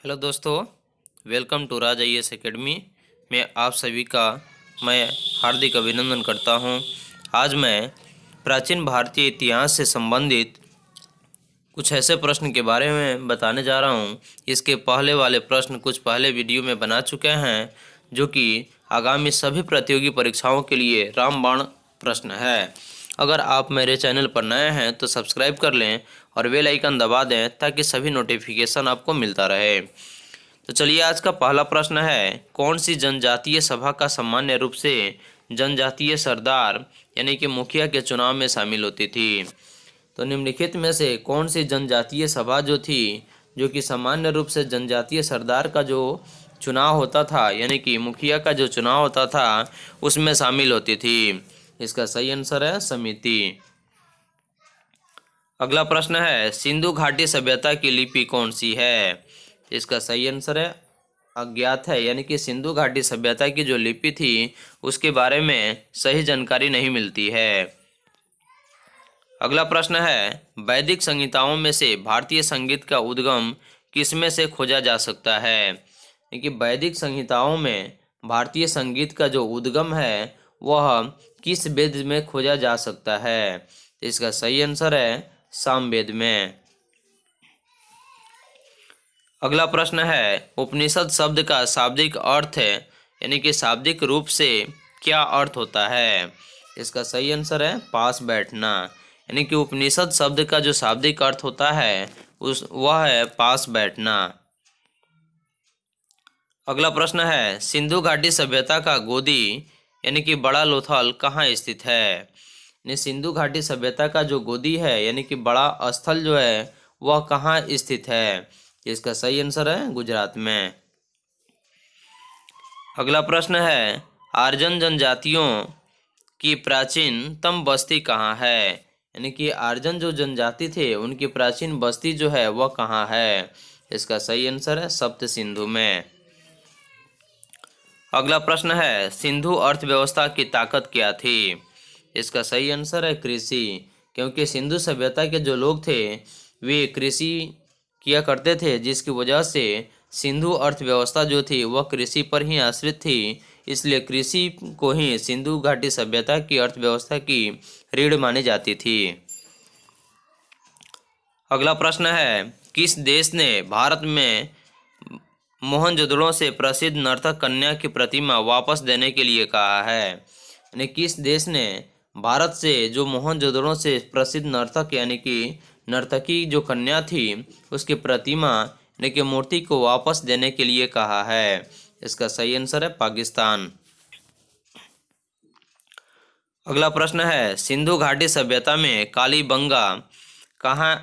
Hello दोस्तों, welcome to Raj IAS academy में आप सभी का मैं हार्दिक अभिनंदन करता हूं। आज मैं प्राचीन भारतीय इतिहास से संबंधित कुछ ऐसे प्रश्न के बारे में बताने जा रहा हूं। इसके पहले वाले प्रश्न कुछ पहले वीडियो में बना चुके हैं, जो कि आगामी सभी प्रतियोगी परीक्षाओं के लिए रामबाण प्रश्न है। अगर आप मेरे चैनल पर नए हैं तो सब्सक्राइब कर लें और बेल आइकन दबा दें ताकि सभी नोटिफिकेशन आपको मिलता रहे। तो चलिए, आज का पहला प्रश्न है, कौन सी जनजातीय सभा का सामान्य रूप से जनजातीय सरदार यानी कि मुखिया के चुनाव में शामिल होती थी? तो निम्नलिखित में से कौन सी जनजातीय सभा जो थी, जो कि सामान्य रूप से जनजातीय सरदार का जो चुनाव होता था यानी कि मुखिया का जो चुनाव होता था उसमें शामिल होती थी? इसका सही आंसर है समिति। अगला प्रश्न है, सिंधु घाटी सभ्यता की लिपि कौन सी है? इसका सही आंसर है अज्ञात है, यानी कि सिंधु घाटी सभ्यता की जो लिपि थी उसके बारे में सही जानकारी नहीं मिलती है। अगला प्रश्न है, वैदिक संहिताओं में से भारतीय संगीत का उद्गम किसमें से खोजा जा सकता है? यानी कि वैदिक संहिताओं में भारतीय संगीत का जो उद्गम है वह किस वेद में खोजा जा सकता है? तो इसका सही आंसर है सामवेद में। अगला प्रश्न है, उपनिषद शब्द का शाब्दिक अर्थ है यानी कि शाब्दिक रूप से क्या अर्थ होता है? इसका सही आंसर है पास बैठना, यानी कि उपनिषद शब्द का जो शाब्दिक अर्थ होता है वह है पास बैठना। अगला प्रश्न है, सिंधु घाटी सभ्यता का गोदी यानी कि बड़ा लोथल कहाँ स्थित है? यानी सिंधु घाटी सभ्यता का जो गोदी है यानी कि बड़ा स्थल जो है वह कहाँ स्थित है? इसका सही आंसर है गुजरात में। अगला प्रश्न है, आर्यन जनजातियों की प्राचीनतम बस्ती कहाँ है? यानी कि आर्यन जो जनजाति थे उनकी प्राचीन बस्ती जो है वह कहाँ है? इसका सही आंसर है सप्त सिंधु में। अगला प्रश्न है, सिंधु अर्थव्यवस्था की ताकत क्या थी? इसका सही आंसर है कृषि, क्योंकि सिंधु सभ्यता के जो लोग थे वे कृषि किया करते थे, जिसकी वजह से सिंधु अर्थव्यवस्था जो थी वह कृषि पर ही आश्रित थी। इसलिए कृषि को ही सिंधु घाटी सभ्यता की अर्थव्यवस्था की रीढ़ मानी जाती थी। अगला प्रश्न है, किस देश ने भारत में मोहनजोदड़ो से प्रसिद्ध नर्तक कन्या की प्रतिमा वापस देने के लिए कहा है? यानी किस देश ने भारत से जो मोहनजोदड़ो से प्रसिद्ध नर्तक यानी कि नर्तकी जो कन्या थी उसकी प्रतिमा यानी कि मूर्ति को वापस देने के लिए कहा है? इसका सही आंसर है पाकिस्तान। अगला प्रश्न है, सिंधु घाटी सभ्यता में कालीबंगा कहाँ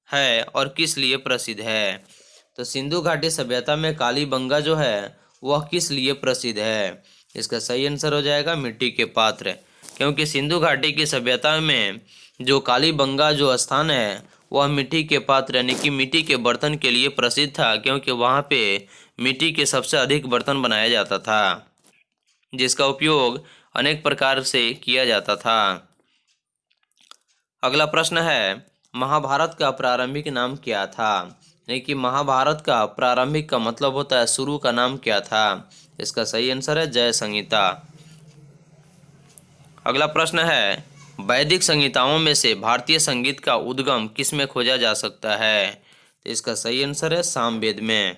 है और किस लिए प्रसिद्ध है? तो सिंधु घाटी सभ्यता में कालीबंगा जो है वह किस लिए प्रसिद्ध है? इसका सही आंसर हो जाएगा मिट्टी के पात्र, क्योंकि सिंधु घाटी की सभ्यता में जो कालीबंगा जो स्थान है वह मिट्टी के पात्र यानी कि मिट्टी के बर्तन के लिए प्रसिद्ध था, क्योंकि वहाँ पे मिट्टी के सबसे अधिक बर्तन बनाया जाता था जिसका उपयोग अनेक प्रकार से किया जाता था। अगला प्रश्न है, महाभारत का प्रारंभिक नाम क्या था? यानी कि महाभारत का प्रारंभिक का मतलब होता है शुरू का नाम क्या था? इसका सही आंसर है जय संहिता। अगला प्रश्न है, वैदिक संहिताओं में से भारतीय संगीत का उद्गम किसमें खोजा जा सकता है? तो इसका सही आंसर है सामवेद में।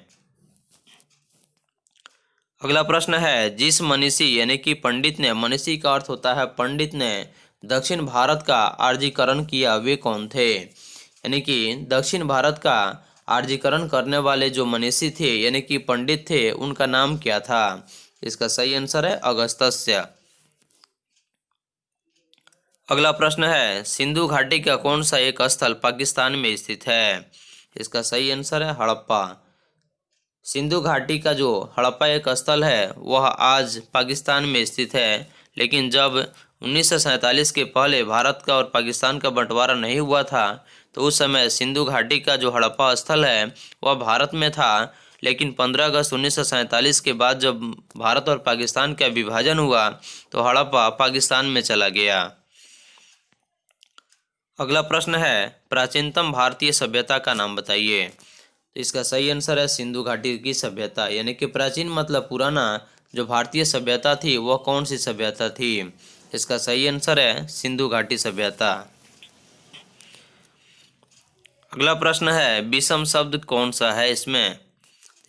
अगला प्रश्न है, जिस मनीषी यानी कि पंडित ने, मनीषी का अर्थ होता है पंडित, ने दक्षिण भारत का आर्जीकरण किया वे कौन थे? यानी कि दक्षिण भारत का आर्जीकरण करने वाले जो मनीषी थे यानी कि पंडित थे उनका नाम क्या था? इसका सही आंसर है अगस्त्य। अगला प्रश्न है, सिंधु घाटी का कौन सा एक स्थल पाकिस्तान में स्थित है? इसका सही आंसर है हड़प्पा। सिंधु घाटी का जो हड़प्पा एक स्थल है वह आज पाकिस्तान में स्थित है, लेकिन जब 1947 के पहले भारत का और पाकिस्तान का बंटवारा नहीं हुआ था तो उस समय सिंधु घाटी का जो हड़प्पा स्थल है वह भारत में था, लेकिन 15 अगस्त 1947 के बाद जब भारत और पाकिस्तान का विभाजन हुआ तो हड़प्पा पाकिस्तान में चला गया। अगला प्रश्न है, प्राचीनतम भारतीय सभ्यता का नाम बताइए। तो इसका सही आंसर है सिंधु घाटी की सभ्यता। यानी कि प्राचीन मतलब पुराना। जो भारतीय सभ्यता थी वह कौन सी सभ्यता थी? इसका सही आंसर है सिंधु घाटी सभ्यता। अगला प्रश्न है विषम शब्द कौन सा है इसमें?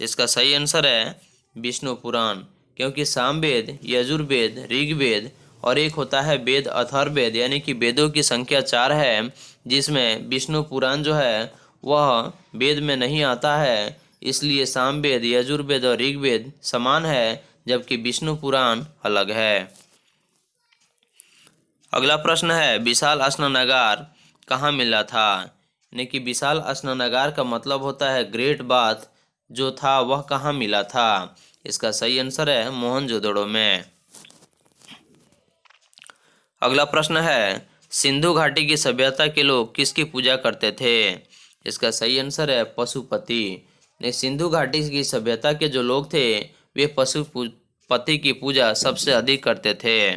इसका सही आंसर है विष्णु पुराण। क्योंकि सामवेद, यजुर्वेद, ऋग्वेद और एक होता है वेद अथर्ववेद, यानी कि वेदों की संख्या 4 है, जिसमें विष्णु पुराण जो है वह वेद में नहीं आता है। इसलिए सामवेद, यजुर्वेद और ऋग्वेद समान है, जबकि विष्णु पुराण अलग है। अगला प्रश्न है विशाल स्नानागार कहाँ मिला था? यानी कि विशाल स्नानागार का मतलब होता है ग्रेट बाथ, जो था वह कहाँ मिला था? इसका सही आंसर है मोहनजोदड़ो में। अगला प्रश्न है सिंधु घाटी की सभ्यता के लोग किसकी पूजा करते थे? इसका सही आंसर है पशुपति। ने सिंधु घाटी की सभ्यता के जो लोग थे वे पशुपति की पूजा सबसे अधिक करते थे।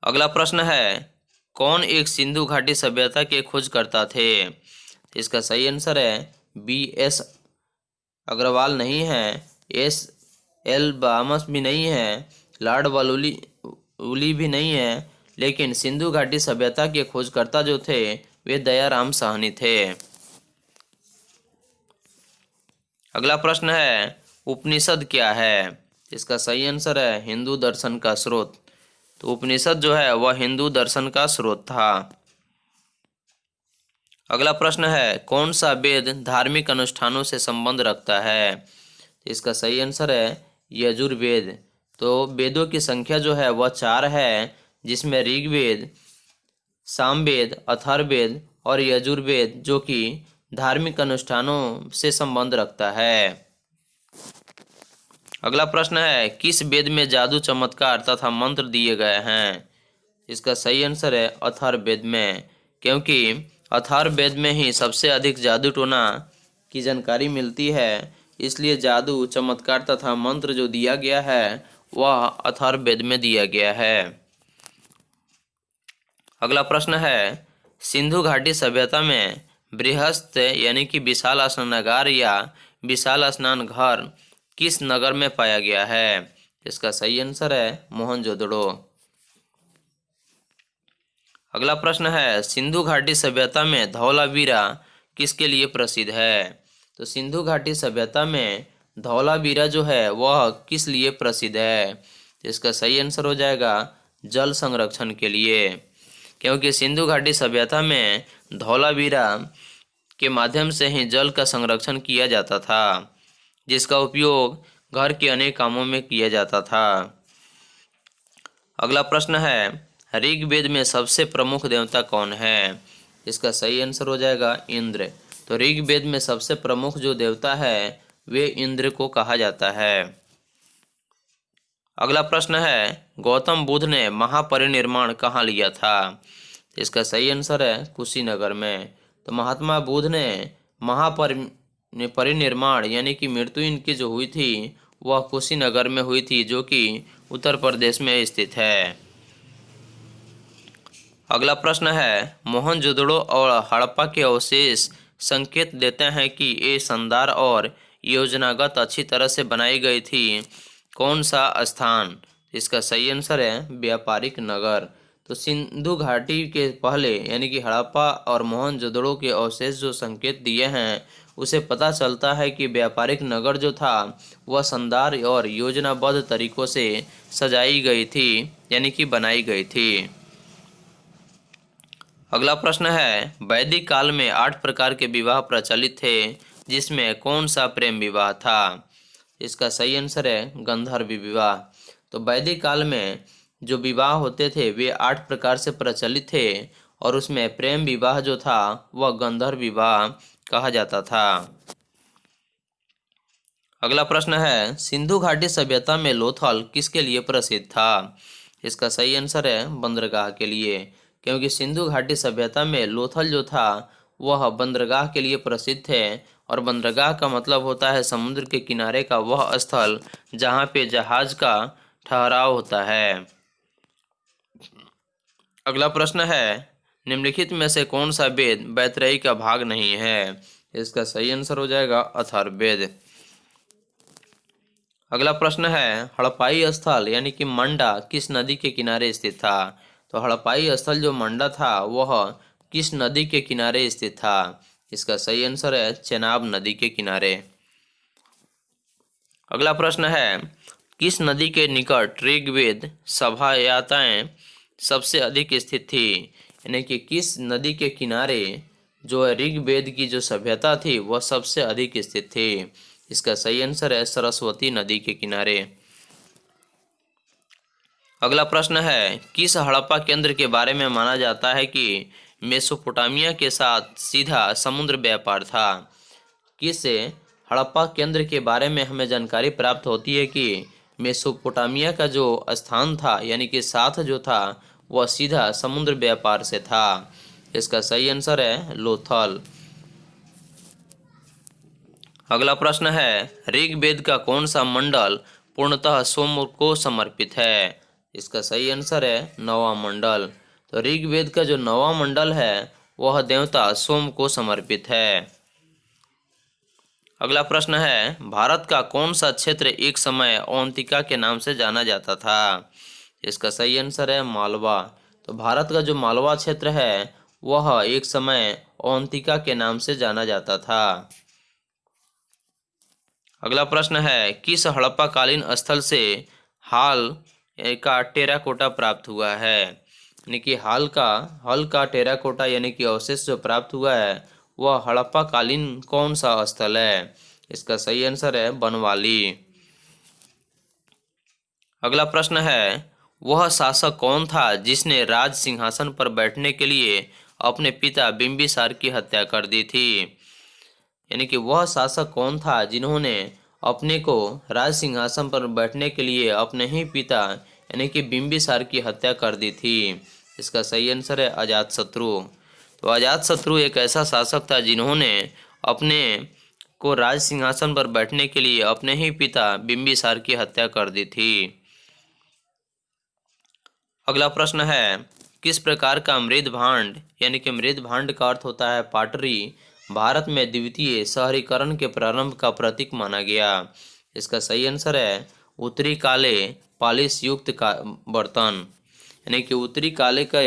अगला प्रश्न है कौन एक सिंधु घाटी सभ्यता के खोजकर्ता थे? इसका सही आंसर है B.S. अग्रवाल नहीं है, S.L. बामस भी नहीं है, लॉर्ड उली भी नहीं है, लेकिन सिंधु घाटी सभ्यता के खोजकर्ता जो थे वे दयाराम साहनी थे। अगला प्रश्न है उपनिषद क्या है? इसका सही आंसर है हिंदू दर्शन का स्रोत। तो उपनिषद जो है वह हिंदू दर्शन का स्रोत था। अगला प्रश्न है कौन सा वेद धार्मिक अनुष्ठानों से संबंध रखता है? इसका सही आंसर है यजुर्वेद। तो वेदों की संख्या जो है वह 4 है, जिसमें ऋग्वेद, सामवेद, अथर्ववेद और यजुर्वेद जो कि धार्मिक अनुष्ठानों से संबंध रखता है। अगला प्रश्न है किस वेद में जादू, चमत्कार तथा मंत्र दिए गए हैं? इसका सही आंसर है अथर्ववेद में। क्योंकि अथर्ववेद में ही सबसे अधिक जादू टोना की जानकारी मिलती है, इसलिए जादू, चमत्कार तथा मंत्र जो दिया गया है वह अथर्ववेद में दिया गया है। अगला प्रश्न है सिंधु घाटी सभ्यता में बृहस्पति यानी कि विशाल स्नानागार या विशाल स्नान घर किस नगर में पाया गया है? इसका सही आंसर है मोहनजोदड़ो। अगला प्रश्न है सिंधु घाटी सभ्यता में धौलावीरा किसके लिए प्रसिद्ध है? तो सिंधु घाटी सभ्यता में धौलावीरा जो है वह किस लिए प्रसिद्ध है? इसका सही आंसर हो जाएगा जल संरक्षण के लिए। क्योंकि सिंधु घाटी सभ्यता में धौलावीरा के माध्यम से ही जल का संरक्षण किया जाता था, जिसका उपयोग घर के अनेक कामों में किया जाता था। अगला प्रश्न है ऋग्वेद में सबसे प्रमुख देवता कौन है? इसका सही आंसर हो जाएगा इंद्र। तो ऋग्वेद में सबसे प्रमुख जो देवता है वे इंद्र को कहा जाता है। अगला प्रश्न है गौतम बुद्ध ने महापरिनिर्वाण कहाँ लिया था? इसका सही आंसर है कुशीनगर में। तो महात्मा बुद्ध ने महापरिनिर्वाण यानी कि मृत्यु इनकी जो हुई थी वह कुशीनगर में हुई थी, जो कि उत्तर प्रदेश में स्थित है। अगला प्रश्न है मोहनजोदड़ो और हड़प्पा के अवशेष संकेत देते हैं कि ये शानदार और योजनागत अच्छी तरह से बनाई गई थी। कौन सा स्थान? इसका सही आंसर है व्यापारिक नगर। तो सिंधु घाटी के पहले यानी कि हड़प्पा और मोहनजोदड़ो के अवशेष जो संकेत दिए हैं उसे पता चलता है कि व्यापारिक नगर जो था वह शानदार और योजनाबद्ध तरीकों से सजाई गई थी, यानी कि बनाई गई थी। अगला प्रश्न है वैदिक काल में 8 प्रकार के विवाह प्रचलित थे, जिसमें कौन सा प्रेम विवाह था? इसका सही आंसर है गंधर्व विवाह। तो वैदिक काल में जो विवाह होते थे वे 8 प्रकार से प्रचलित थे, और उसमें प्रेम विवाह जो था वह गंधर्व विवाह कहा जाता था। अगला प्रश्न है सिंधु घाटी सभ्यता में लोथल किसके लिए प्रसिद्ध था? इसका सही आंसर है बंदरगाह के लिए। क्योंकि सिंधु घाटी सभ्यता में लोथल जो था वह बंदरगाह के लिए प्रसिद्ध थे, और बंदरगाह का मतलब होता है समुद्र के किनारे का वह स्थल जहाँ पे जहाज का ठहराव होता है। अगला प्रश्न है निम्नलिखित में से कौन सा वेद बैतरेयी का भाग नहीं है? इसका सही आंसर हो जाएगा अथर्ववेद। अगला प्रश्न है, हड़प्पाई स्थल यानी कि मंडा किस नदी के किनारे स्थित था? तो हड़प्पाई स्थल जो मंडा था वह किस नदी के किनारे स्थित था? इसका सही आंसर है चेनाब नदी के किनारे। अगला प्रश्न है, किस नदी के निकट ऋग्वेद सभ्यताएं सबसे अधिक स्थित थी? यानी कि किस नदी के किनारे जो है ऋग्वेद की जो सभ्यता थी वह सबसे अधिक स्थित थी? इसका सही आंसर है सरस्वती नदी के किनारे। अगला प्रश्न है, किस हड़प्पा केंद्र के बारे में माना जाता है कि मेसोपोटामिया के साथ सीधा समुद्र व्यापार था? किस हड़प्पा केंद्र के बारे में हमें जानकारी प्राप्त होती है कि मेसोपोटामिया का जो स्थान था यानी कि साथ जो था वह सीधा समुद्र व्यापार से था? इसका सही आंसर है लोथल। अगला प्रश्न है, ऋग्वेद का कौन सा मंडल पूर्णतः सोम को समर्पित है? इसका सही आंसर है नौवां मंडल। तो ऋग्वेद का जो नौवां मंडल है वह देवता सोम को समर्पित है। अगला प्रश्न है, भारत का कौन सा क्षेत्र एक समय अवंतिका के नाम से जाना जाता था? इसका सही आंसर है मालवा। तो भारत का जो मालवा क्षेत्र है वह एक समय अवंतिका के नाम से जाना जाता था। अगला प्रश्न है, किस हड़प्पाकालीन स्थल से हाल का टेराकोटा प्राप्त हुआ है? यानी कि हल का टेराकोटा यानी कि अवशेष जो प्राप्त हुआ है वह हड़प्पाकालीन कौन सा स्थल है? इसका सही आंसर है बनवाली। अगला प्रश्न है, वह शासक कौन था जिसने राज सिंहासन पर बैठने के लिए अपने पिता बिंबिसार की हत्या कर दी थी? यानी कि वह शासक कौन था जिन्होंने अपने को राज सिंहासन पर बैठने के लिए अपने ही पिता यानी कि बिंबिसार की हत्या कर दी थी? इसका सही आंसर है अजातशत्रु। तो अजातशत्रु एक ऐसा शासक था जिन्होंने अपने को राज सिंहासन पर बैठने के लिए अपने ही पिता बिंबिसार की हत्या कर दी थी। अगला प्रश्न है, किस प्रकार का मृद भांड यानी कि मृद भांड का अर्थ होता है पाटरी भारत में द्वितीय शहरीकरण के प्रारंभ का प्रतीक माना गया? इसका सही आंसर है उत्तरी काले पॉलिश युक्त का बर्तन। यानी कि उत्तरी काले का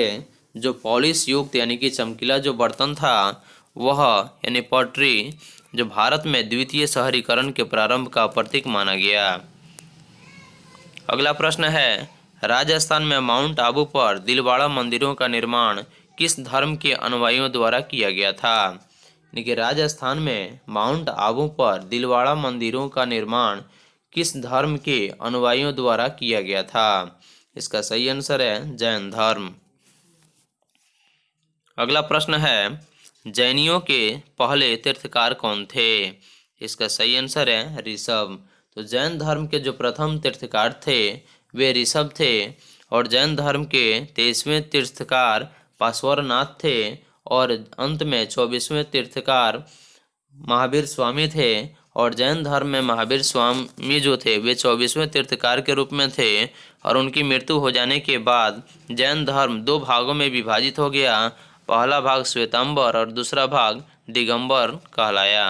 जो पॉलिश युक्त यानी कि चमकीला जो बर्तन था वह यानी पॉटरी जो भारत में द्वितीय शहरीकरण के प्रारंभ का प्रतीक माना गया। अगला प्रश्न है, राजस्थान में माउंट आबू पर दिलवाड़ा मंदिरों का निर्माण किस धर्म के अनुयायियों द्वारा किया गया था? यानी कि राजस्थान में माउंट आबू पर दिलवाड़ा मंदिरों का निर्माण किस धर्म के अनुयायियों द्वारा किया गया था? इसका सही आंसर है जैन धर्म। अगला प्रश्न है, जैनियों के पहले तीर्थकार कौन थे? इसका सही आंसर है ऋषभ। तो जैन धर्म के जो प्रथम तीर्थकार थे वे ऋषभ थे और जैन धर्म के 23वें तीर्थकार पार्श्वनाथ थे और अंत में 24वें तीर्थकार महावीर स्वामी थे। और जैन धर्म में महावीर स्वामी जो थे वे 24वें तीर्थकार के रूप में थे और उनकी मृत्यु हो जाने के बाद जैन धर्म दो भागों में विभाजित हो गया। पहला भाग श्वेतांबर और दूसरा भाग दिगंबर कहलाया।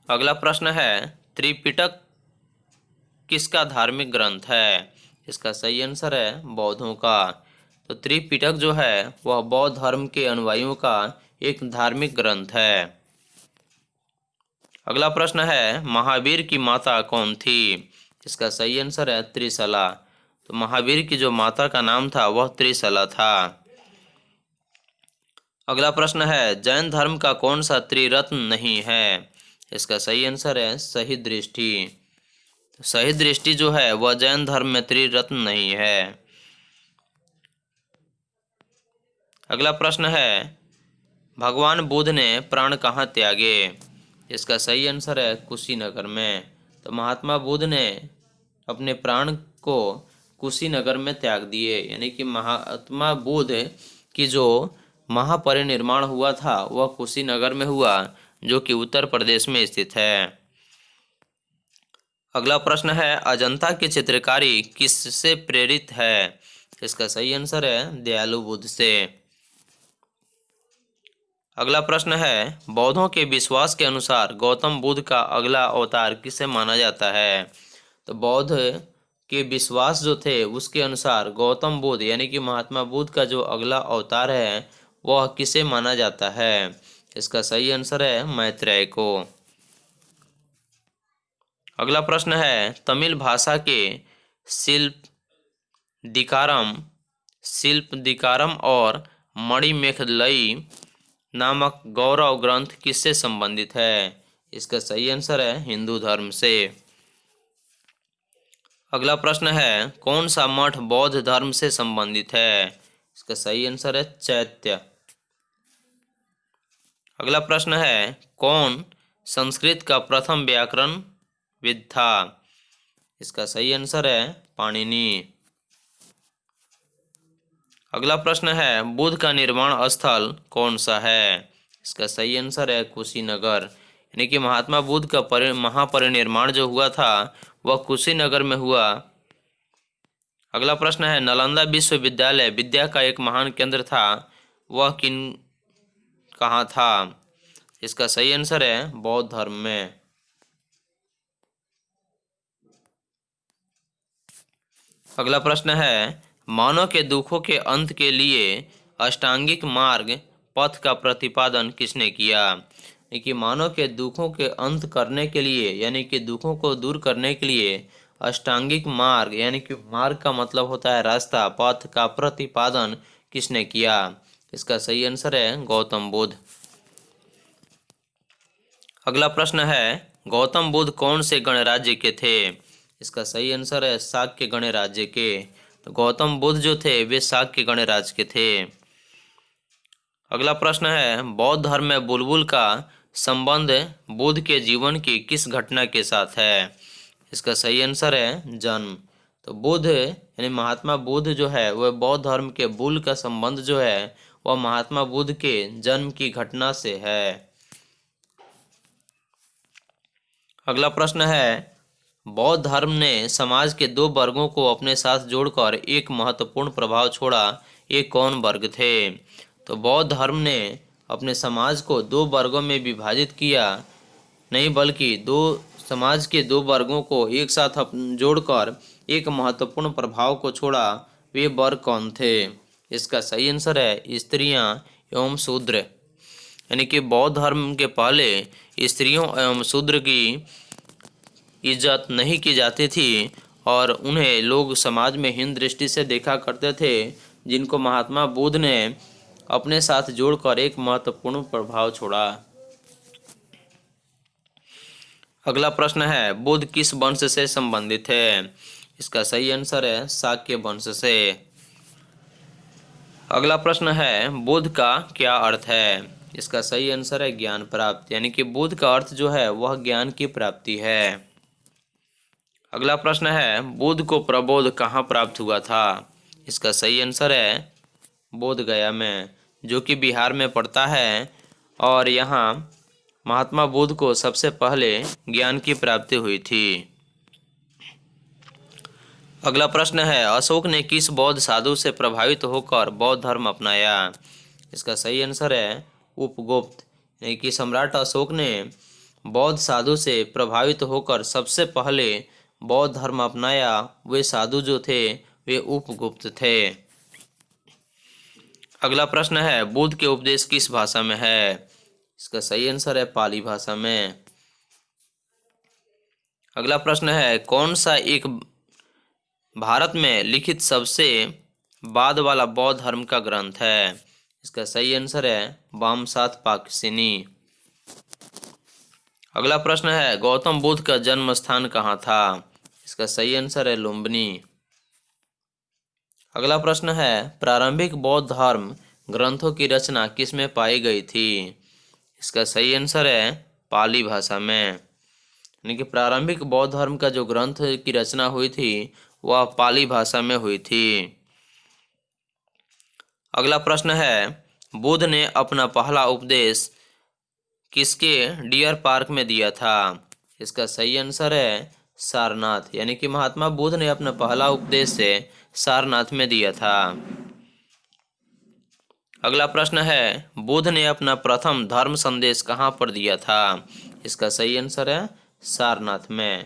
अगला प्रश्न है, त्रिपिटक किसका धार्मिक ग्रंथ है? इसका सही आंसर है बौद्धों का। तो त्रिपिटक जो है वह बौद्ध धर्म के अनुयायियों का एक धार्मिक ग्रंथ है। अगला प्रश्न है, महावीर की माता कौन थी? इसका सही आंसर है त्रिशला। तो महावीर की जो माता का नाम था वह त्रिशला था। अगला प्रश्न है, जैन धर्म का कौन सा त्रिरत्न नहीं है? इसका सही आंसर है सही दृष्टि। सही दृष्टि जो है वह जैन धर्म में त्रिरत्न नहीं है। अगला प्रश्न है, भगवान बुद्ध ने प्राण कहाँ त्यागे? इसका सही आंसर है कुशीनगर में। तो महात्मा बुद्ध ने अपने प्राण को कुशीनगर में त्याग दिए। यानी कि महात्मा बुद्ध की जो महापरिनिर्वाण हुआ था वह कुशीनगर में हुआ जो कि उत्तर प्रदेश में स्थित है। अगला प्रश्न है, अजंता की चित्रकारी किससे प्रेरित है? इसका सही आंसर है दयालु बुद्ध से। अगला प्रश्न है, बौद्धों के विश्वास के अनुसार गौतम बुद्ध का अगला अवतार किसे माना जाता है? तो बौद्ध के विश्वास जो थे उसके अनुसार गौतम बुद्ध यानी कि महात्मा बुद्ध का जो अगला अवतार है वह किसे माना जाता है? इसका सही आंसर है मैत्रेय को। अगला प्रश्न है, तमिल भाषा के शिल्प दिकारम और मणिमेखलई नामक गौरव ग्रंथ किससे संबंधित है? इसका सही आंसर है हिंदू धर्म से। अगला प्रश्न है, कौन सा मठ बौद्ध धर्म से संबंधित है? इसका सही आंसर है चैत्य। अगला प्रश्न है, कौन संस्कृत का प्रथम व्याकरणविद था? इसका सही आंसर है पाणिनि। अगला प्रश्न है, बुद्ध का निर्माण स्थल कौन सा है? इसका सही आंसर है कुशीनगर, यानी कि महात्मा बुद्ध का महापरिनिर्वाण जो हुआ था वह कुशीनगर में हुआ। अगला प्रश्न है, नालंदा विश्वविद्यालय विद्या का एक महान केंद्र था, वह कहाँ था? इसका सही आंसर है बौद्ध धर्म में। अगला प्रश्न है, मानव के दुखों के अंत के लिए अष्टांगिक मार्ग पथ का प्रतिपादन किसने किया? यानी कि मानव के दुखों के अंत करने के लिए यानी कि दुखों को दूर करने के लिए अष्टांगिक मार्ग यानी कि मार्ग का मतलब होता है रास्ता, पथ का प्रतिपादन किसने किया? इसका सही आंसर है गौतम बुद्ध। अगला प्रश्न है, गौतम बुद्ध कौन से गणराज्य के थे? इसका सही आंसर है शाक्य गणराज्य के। तो गौतम बुद्ध जो थे वे शाक्य गणराज्य के थे। अगला प्रश्न है, बौद्ध धर्म में बुलबुल का संबंध बुद्ध के जीवन की किस घटना के साथ है? इसका सही आंसर है जन्म। तो बुद्ध यानी महात्मा बुद्ध जो है वह बौद्ध धर्म के बुल का संबंध जो है वह महात्मा बुद्ध के जन्म की घटना से है। अगला प्रश्न है, बौद्ध धर्म ने समाज के दो वर्गों को अपने साथ जोड़कर एक महत्वपूर्ण प्रभाव छोड़ा, ये कौन वर्ग थे? तो बौद्ध धर्म ने अपने समाज को दो वर्गों में विभाजित किया, नहीं बल्कि समाज के दो वर्गों को एक साथ जोड़कर एक महत्वपूर्ण प्रभाव को छोड़ा, वे वर्ग कौन थे? इसका सही आंसर है स्त्रियां एवं शूद्र। यानी कि बौद्ध धर्म के पहले स्त्रियों एवं शूद्र की इज्जत नहीं की जाती थी और उन्हें लोग समाज में हीन दृष्टि से देखा करते थे, जिनको महात्मा बुद्ध ने अपने साथ जोड़कर एक महत्वपूर्ण प्रभाव छोड़ा। अगला प्रश्न है, बुद्ध किस वंश से संबंधित है? इसका सही आंसर है शाक्य वंश से। अगला प्रश्न है, बुद्ध का क्या अर्थ है? इसका सही आंसर है ज्ञान प्राप्त, यानी कि बुद्ध का अर्थ जो है वह ज्ञान की प्राप्ति है। अगला प्रश्न है, बुद्ध को प्रबोध कहाँ प्राप्त हुआ था? इसका सही आंसर है बोध गया में, जो कि बिहार में पड़ता है, और यहाँ महात्मा बुद्ध को सबसे पहले ज्ञान की प्राप्ति हुई थी। अगला प्रश्न है, अशोक ने किस बौद्ध साधु से प्रभावित होकर बौद्ध धर्म अपनाया? इसका सही आंसर है उपगुप्त, यानी कि सम्राट अशोक ने बौद्ध साधु से प्रभावित होकर सबसे पहले बौद्ध धर्म अपनाया। वे साधु जो थे वे उपगुप्त थे। अगला प्रश्न है, बुद्ध के उपदेश किस भाषा में है? इसका सही आंसर है पाली भाषा में। अगला प्रश्न है, कौन सा एक भारत में लिखित सबसे बाद वाला बौद्ध धर्म का ग्रंथ है? इसका सही आंसर है वामसात पाकसिनी। अगला प्रश्न है, गौतम बुद्ध का जन्म स्थान कहाँ था? इसका सही आंसर है लुम्बिनी। अगला प्रश्न है, प्रारंभिक बौद्ध धर्म ग्रंथों की रचना किसमें पाई गई थी? इसका सही आंसर है पाली भाषा में, यानी कि प्रारंभिक बौद्ध धर्म का जो ग्रंथ की रचना हुई थी वह पाली भाषा में हुई थी। अगला प्रश्न है, बुद्ध ने अपना पहला उपदेश किसके डियर पार्क में दिया था? इसका सही आंसर है सारनाथ, यानी कि महात्मा बुद्ध ने अपना पहला उपदेश से सारनाथ में दिया था। अगला प्रश्न है, बुद्ध ने अपना प्रथम धर्म संदेश कहाँ पर दिया था? इसका सही आंसर है सारनाथ में।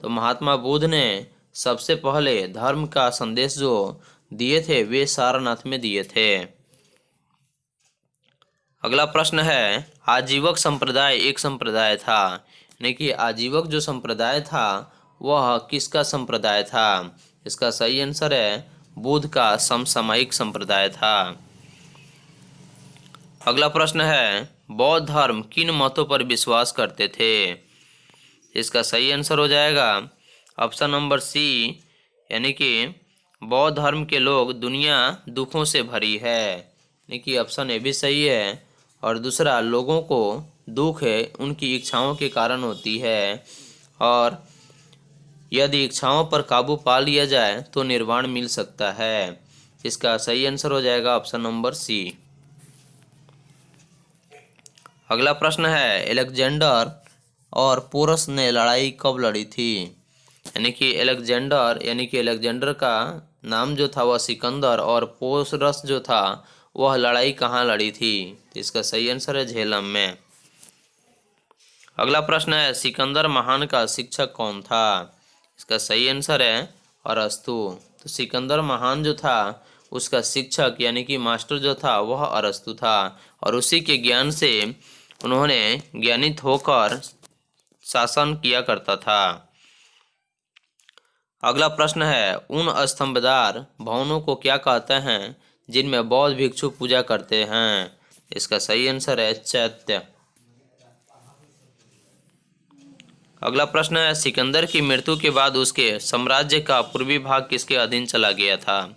तो महात्मा बुद्ध ने सबसे पहले धर्म का संदेश जो दिए थे वे सारनाथ में दिए थे। अगला प्रश्न है, आजीवक संप्रदाय एक संप्रदाय था, यानी कि आजीवक जो संप्रदाय था वह किसका संप्रदाय था? इसका सही आंसर है बुद्ध का समसामयिक संप्रदाय था। अगला प्रश्न है, बौद्ध धर्म किन मतों पर विश्वास करते थे? इसका सही आंसर हो जाएगा ऑप्शन नंबर सी, यानी कि बौद्ध धर्म के लोग दुनिया दुखों से भरी है, यानी कि ऑप्शन ए भी सही है। और दूसरा, लोगों को दुख है उनकी इच्छाओं के कारण होती है, और यदि इच्छाओं पर काबू पा लिया जाए तो निर्वाण मिल सकता है। इसका सही आंसर हो जाएगा ऑप्शन नंबर सी। अगला प्रश्न है, अलेक्जेंडर और पोरस ने लड़ाई कब लड़ी थी? यानी कि अलेक्जेंडर का नाम जो था वह सिकंदर, और पोरस जो था वह लड़ाई कहाँ लड़ी थी? तो इसका सही आंसर है झेलम में। अगला प्रश्न है, सिकंदर महान का शिक्षक कौन था? इसका सही आंसर है अरस्तु। तो सिकंदर महान जो था उसका शिक्षक यानी कि मास्टर जो था वह अरस्तु था, और उसी के ज्ञान से उन्होंने ज्ञानित होकर शासन किया करता था। अगला प्रश्न है, उन स्तंभदार भवनों को क्या कहते हैं जिनमें बौद्ध भिक्षु पूजा करते हैं? इसका सही आंसर है चैत्य। अगला प्रश्न है, सिकंदर की मृत्यु के बाद उसके साम्राज्य का पूर्वी भाग किसके अधीन चला गया था?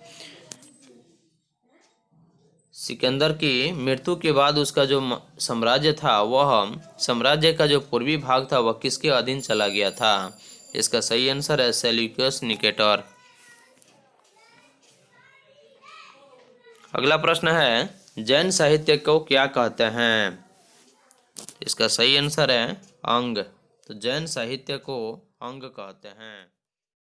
सिकंदर की मृत्यु के बाद उसका जो साम्राज्य था वह साम्राज्य का जो पूर्वी भाग था वह किसके अधीन चला गया था? इसका सही आंसर है सेल्यूकस निकेटर। अगला प्रश्न है, जैन साहित्य को क्या कहते हैं? इसका सही आंसर है अंग। तो जैन साहित्य को अंग कहते हैं।